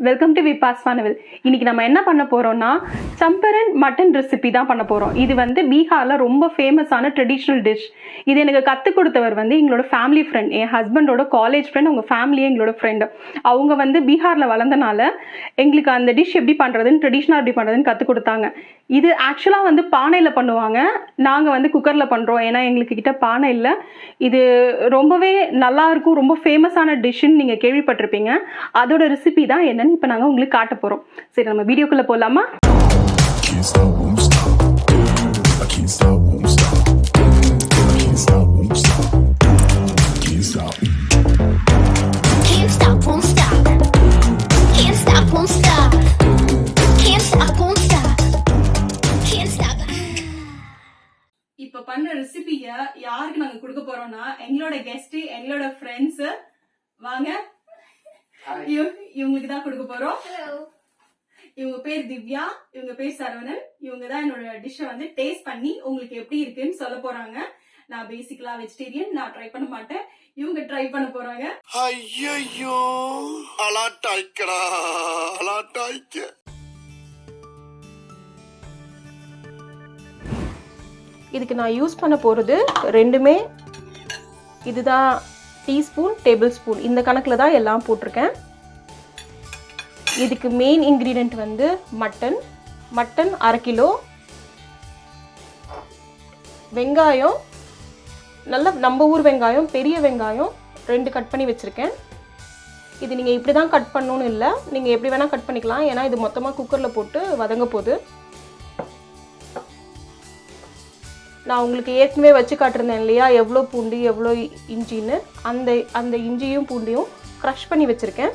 Welcome to விபாஸ் வானவில். இன்னைக்கு நம்ம என்ன பண்ண போறோம்னா சம்பரன் மட்டன் ரெசிபி தான் பண்ண போறோம். இது வந்து பீகார்ல ரொம்ப ஃபேமஸான ட்ரெடிஷ்னல் டிஷ். இது எனக்கு கற்றுக் கொடுத்தவர் வந்து எங்களோட ஃபேமிலி ஃப்ரெண்ட், என் ஹஸ்பண்டோட காலேஜ் ஃப்ரெண்ட். அவங்க ஃபேமிலியே எங்களோட ஃப்ரெண்டு. அவங்க வந்து பீகாரில் வளர்ந்தனால எங்களுக்கு அந்த டிஷ் எப்படி பண்ணுறதுன்னு, ட்ரெடிஷ்னலாக எப்படி பண்ணுறதுன்னு கற்றுக் கொடுத்தாங்க. இது ஆக்சுவலாக வந்து பானையில் பண்ணுவாங்க. நாங்கள் வந்து குக்கரில் பண்ணுறோம், ஏன்னா எங்களுக்கு கிட்ட பானை இல்லை. இது ரொம்பவே நல்லாயிருக்கும், ரொம்ப ஃபேமஸான டிஷ்ஷுன்னு நீங்கள் கேள்விப்பட்டிருப்பீங்க. அதோட ரெசிபி தான் என்னன்னு இப்போ நாங்கள் உங்களுக்கு காட்ட போகிறோம். சரி, நம்ம வீடியோக்குள்ளே போகலாமா? இப்போ பண்ண ரெசிபியை யாருக்கு நாங்கள் கொடுக்க போறோம்னா எங்களோட கெஸ்ட், எங்களோட ஃப்ரெண்ட்ஸ். வாங்க, இவங்களுக்கு தான் கொடுக்க போறோம். இவங்க பேர் திவ்யா, இவங்க பேர் சரவணன். இவங்க தான் என்னோட டிஷ்ஷை வந்து டேஸ்ட் பண்ணி உங்களுக்கு எப்படி இருக்குன்னு சொல்ல போறாங்க. நான் பேசிக்கலா வெஜிடேரியன், நான் ட்ரை பண்ண மாட்டேன். இவங்க ட்ரை பண்ண போறாங்க. ஐயோ, அலாட்டாய்க்கடா, அலாட்டாய்க்க. இதுக்கு நான் யூஸ் பண்ண போறது ரெண்டுமே இதுதான், டீஸ்பூன், டேபிள் ஸ்பூன், இந்த கணக்கில் தான் எல்லாம் போட்டிருக்கேன். இதுக்கு மெயின் இன்க்ரீடியன்ட் வந்து மட்டன் 1/2 கிலோ, வெங்காயம், நல்ல நம்ம ஊர் வெங்காயம், பெரிய வெங்காயம் 2 கட் பண்ணி வச்சுருக்கேன். இது நீங்கள் இப்படி தான் கட் பண்ணணும்னு இல்லை, நீங்கள் எப்படி வேணால் கட் பண்ணிக்கலாம். ஏன்னா இது மொத்தமாக குக்கரில் போட்டு வதங்க போகுது. நான் உங்களுக்கு ஏற்கனவே வச்சு காட்டிருந்தேன் இல்லையா, எவ்வளோ பூண்டு எவ்வளோ இஞ்சின்னு, அந்த இஞ்சியும் பூண்டையும் க்ரஷ் பண்ணி வச்சுருக்கேன்.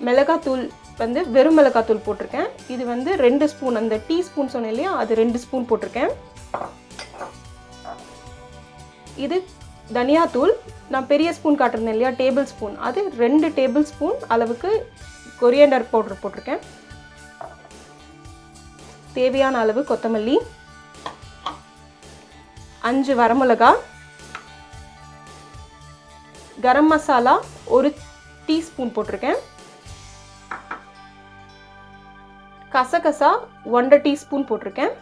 மிளகாத்தூள் வந்து வெறும் மிளகாத்தூள் போட்டிருக்கேன். இது வந்து 2 ஸ்பூன், அந்த டீஸ்பூன் சொன்னேன் இல்லையா, அது 2 ஸ்பூன் போட்டிருக்கேன். இது தனியாத்தூள், நான் பெரிய ஸ்பூன் காட்டிருந்தேன் இல்லையா, டேபிள் ஸ்பூன், அது 2 டேபிள் ஸ்பூன் அளவுக்கு கொரியண்டர் பவுடர் போட்டிருக்கேன். தேவையான அளவு கொத்தமல்லி, 5 வரமிளகா, கரம் மசாலா 1 டீஸ்பூன் போட்டிருக்கேன். கசகசா 1/2 டீஸ்பூன் போட்டிருக்கேன்.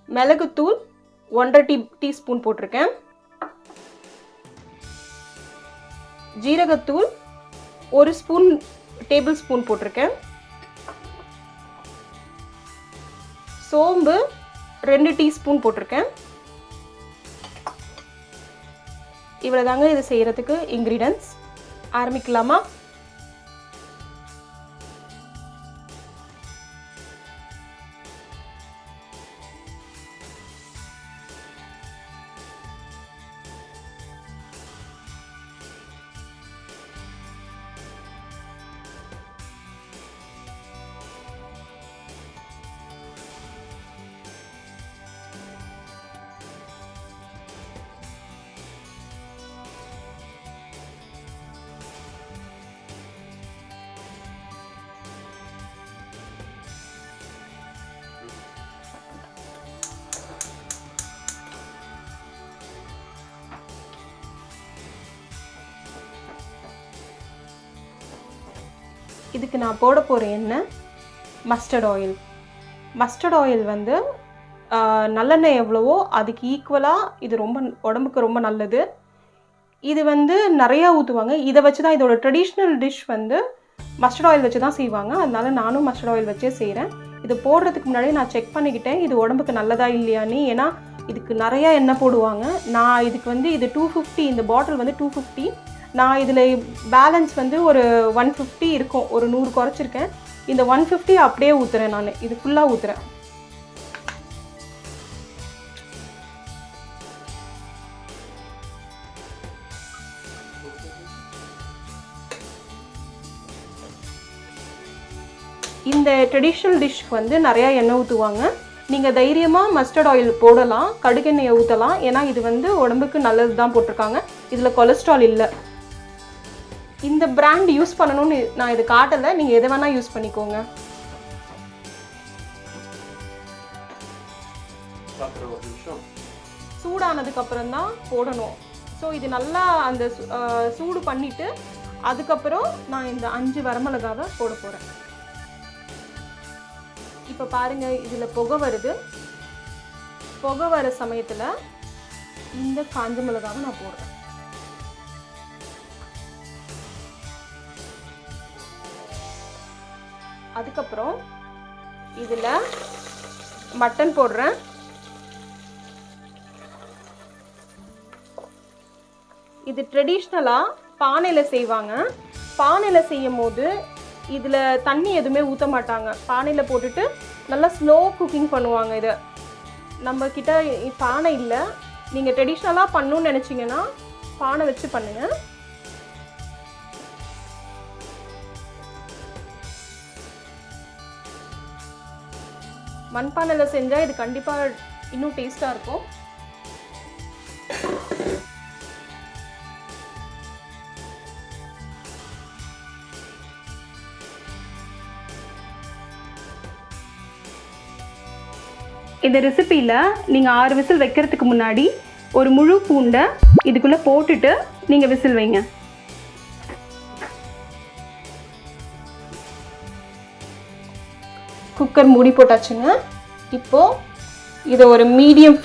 மிளகுத்தூள் 1/2 டீஸ்பூன் போட்டிருக்கேன். ஜீரகத்தூள் 1 ஸ்பூன் டேபிள் ஸ்பூன் போட்டிருக்கேன். சோம்பு 2 டீஸ்பூன் போட்டிருக்கேன். இவ்வளோ தாங்க இது செய்கிறதுக்கு இன்க்ரீடியன்ட்ஸ். ஆரம்பிக்கலாமா? இதுக்கு நான் போட போகிற எண்ணெய் மஸ்டர்ட் ஆயில். மஸ்டர்ட் ஆயில் வந்து நல்லெண்ணெய் எவ்வளவோ அதுக்கு ஈக்குவலாக இது ரொம்ப உடம்புக்கு ரொம்ப நல்லது. இது வந்து நிறையா ஊற்றுவாங்க. இதை வச்சு தான் இதோட ட்ரெடிஷ்னல் டிஷ் வந்து மஸ்டர்ட் ஆயில் வச்சு தான் செய்வாங்க. அதனால நானும் மஸ்டர்ட் ஆயில் வச்சே செய்கிறேன். இது போடுறதுக்கு முன்னாடி நான் செக் பண்ணிக்கிட்டேன் இது உடம்புக்கு நல்லதா இல்லையான்னு. ஏன்னா இதுக்கு நிறையா எண்ணெய் போடுவாங்க. நான் இதுக்கு வந்து இது 250, இந்த பாட்டில் வந்து 250. நான் இதில் பேலன்ஸ் வந்து ஒரு 150 இருக்கும், ஒரு 100 குறைச்சிருக்கேன். இந்த 150 அப்படியே ஊற்றுறேன், நான் இது ஃபுல்லாக ஊற்றுறேன். இந்த ட்ரெடிஷ்னல் டிஷ்க்கு வந்து நிறையா எண்ணெய் ஊற்றுவாங்க. நீங்கள் தைரியமாக மஸ்டர்ட் ஆயில் போடலாம், கடுகெண்ணெயை ஊற்றலாம். ஏன்னா இது வந்து உடம்புக்கு நல்லது தான் போட்டிருக்காங்க. இதில் கொலஸ்ட்ரால் இல்லை. இந்த பிராண்ட் யூஸ் பண்ணணும்னு நான் இது காட்டலை, நீங்கள் எதை வேணால் யூஸ் பண்ணிக்கோங்க. சூடானதுக்கு அப்புறம் தான் போடணும். ஸோ இது நல்லா அந்த சூடு பண்ணிவிட்டு அதுக்கப்புறம் நான் இந்த 5 வரமிளகாவை போட போகிறேன். இப்போ பாருங்கள், இதில் புகை வருது. புகை வர சமயத்தில் இந்த காஞ்ச மிளகாவை நான் போடுறேன். அதுக்கப்புறம் இதில் மட்டன் போடுறேன். இது ட்ரெடிஷ்னலாக பானையில் செய்வாங்க. பானையில் செய்யும் போது இதில் தண்ணி எதுவுமே ஊற்ற மாட்டாங்க. பானையில் போட்டுட்டு நல்லா ஸ்லோ குக்கிங் பண்ணுவாங்க. இதை நம்மக்கிட்ட பானை இல்லை. நீங்கள் ட்ரெடிஷ்னலாக பண்ணணுன்னு நினச்சிங்கன்னா பானை வச்சு பண்ணுங்கள். மண்பானையில் செஞ்சால் இது கண்டிப்பாக இன்னும் டேஸ்ட்டாக இருக்கும். இந்த ரெசிப்பியில் நீங்கள் 6 விசில் வைக்கிறதுக்கு முன்னாடி ஒரு முழு பூண்டை இதுக்குள்ளே போட்டுட்டு நீங்கள் விசில் வைங்க. குக்கர் மூடி போட்டாச்சுங்க. இப்போது இதை ஒரு மீடியம்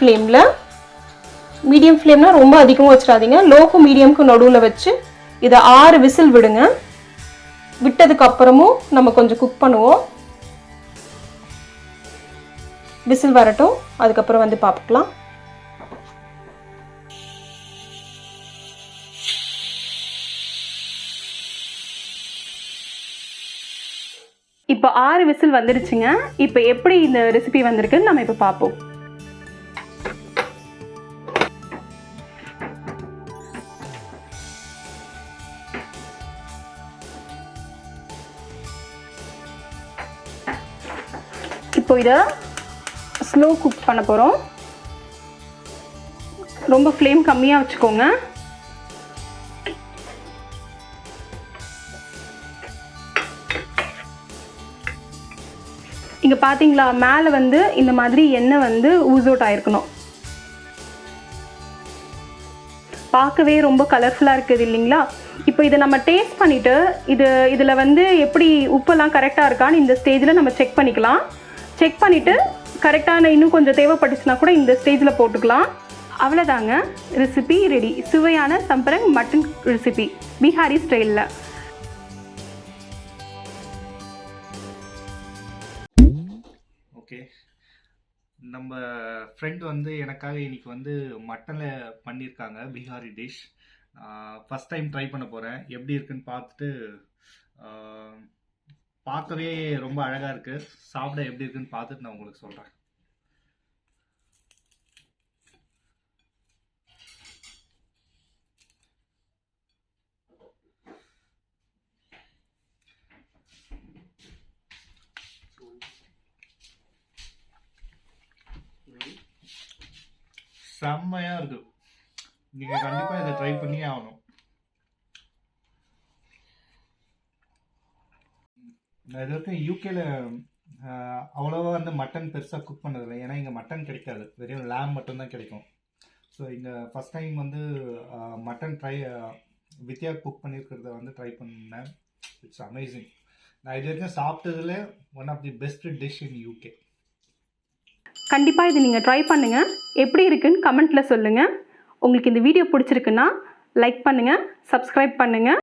ஃப்ளேம்னா ரொம்ப அதிகமாக வச்சிடாதீங்க, லோக்கும் மீடியமுக்கு நடுவில் வச்சு இதை 6 விசில் விடுங்க. விட்டதுக்கு அப்புறமும் நம்ம கொஞ்சம் குக் பண்ணுவோம். விசில் வரட்டும், அதுக்கப்புறம் வந்து பார்க்கலாம். இப்போ 6 விசில் வந்துடுச்சுங்க. இப்போ எப்படி இந்த ரெசிபி வந்திருக்குன்னு நம்ம இப்போ பார்ப்போம். இப்போ இதை ஸ்லோ குக் பண்ண போகிறோம். ரொம்ப ஃப்ளேம் கம்மியாக வச்சுக்கோங்க. இங்கே பார்த்தீங்களா, மேலே வந்து இந்த மாதிரி எண்ணெய் வந்து ஊஸ் அவுட் ஆயிருக்கணும். பார்க்கவே ரொம்ப கலர்ஃபுல்லாக இருக்குது இல்லைங்களா? இப்போ இதை நம்ம டேஸ்ட் பண்ணிவிட்டு இதில் வந்து எப்படி உப்பெல்லாம் கரெக்டாக இருக்கான்னு இந்த ஸ்டேஜில் நம்ம செக் பண்ணிக்கலாம். செக் பண்ணிவிட்டு கரெக்டான இன்னும் கொஞ்சம் தேவைப்பட்டுச்சுன்னா கூட இந்த ஸ்டேஜில் போட்டுக்கலாம். அவ்வளோதாங்க, ரெசிபி ரெடி. சுவையான சம்பரங் மட்டன் ரெசிபி பீகாரி ஸ்டைலில். ஓகே, நம்ம ஃப்ரெண்ட் வந்து எனக்காக இன்னைக்கு வந்து மட்டனில் பண்ணியிருக்காங்க Bihari dish. First time try பண்ண போகிறேன். எப்படி இருக்குன்னு பார்த்துட்டு, பார்க்கவே ரொம்ப அழகாக இருக்குது. சாப்பிட எப்படி இருக்குன்னு பார்த்துட்டு நான் உங்களுக்கு சொல்கிறேன். செம்மையாக இருக்குது. நீங்கள் கண்டிப்பாக இதை ட்ரை பண்ணியே ஆகணும். நான் இது வரைக்கும் யூகேல அவ்வளோவா வந்து மட்டன் பெருசாக குக் பண்ணதில்லை. ஏன்னா இங்கே மட்டன் கிடைக்காது, வெறும் லேம் மட்டும்தான் கிடைக்கும். ஸோ இங்கே ஃபஸ்ட் டைம் வந்து மட்டன் வித்தியா குக் பண்ணியிருக்கிறத வந்து ட்ரை பண்ணேன். It's amazing. நான் இது வரைக்கும் சாப்பிட்டதுல one of the best dish in UK. கண்டிப்பாக இது நீங்கள் ட்ரை பண்ணுங்கள். எப்படி இருக்குன்னு கமெண்ட்டில் சொல்லுங்கள். உங்களுக்கு இந்த வீடியோ பிடிச்சிருக்குன்னா லைக் பண்ணுங்கள், சப்ஸ்கிரைப் பண்ணுங்கள்.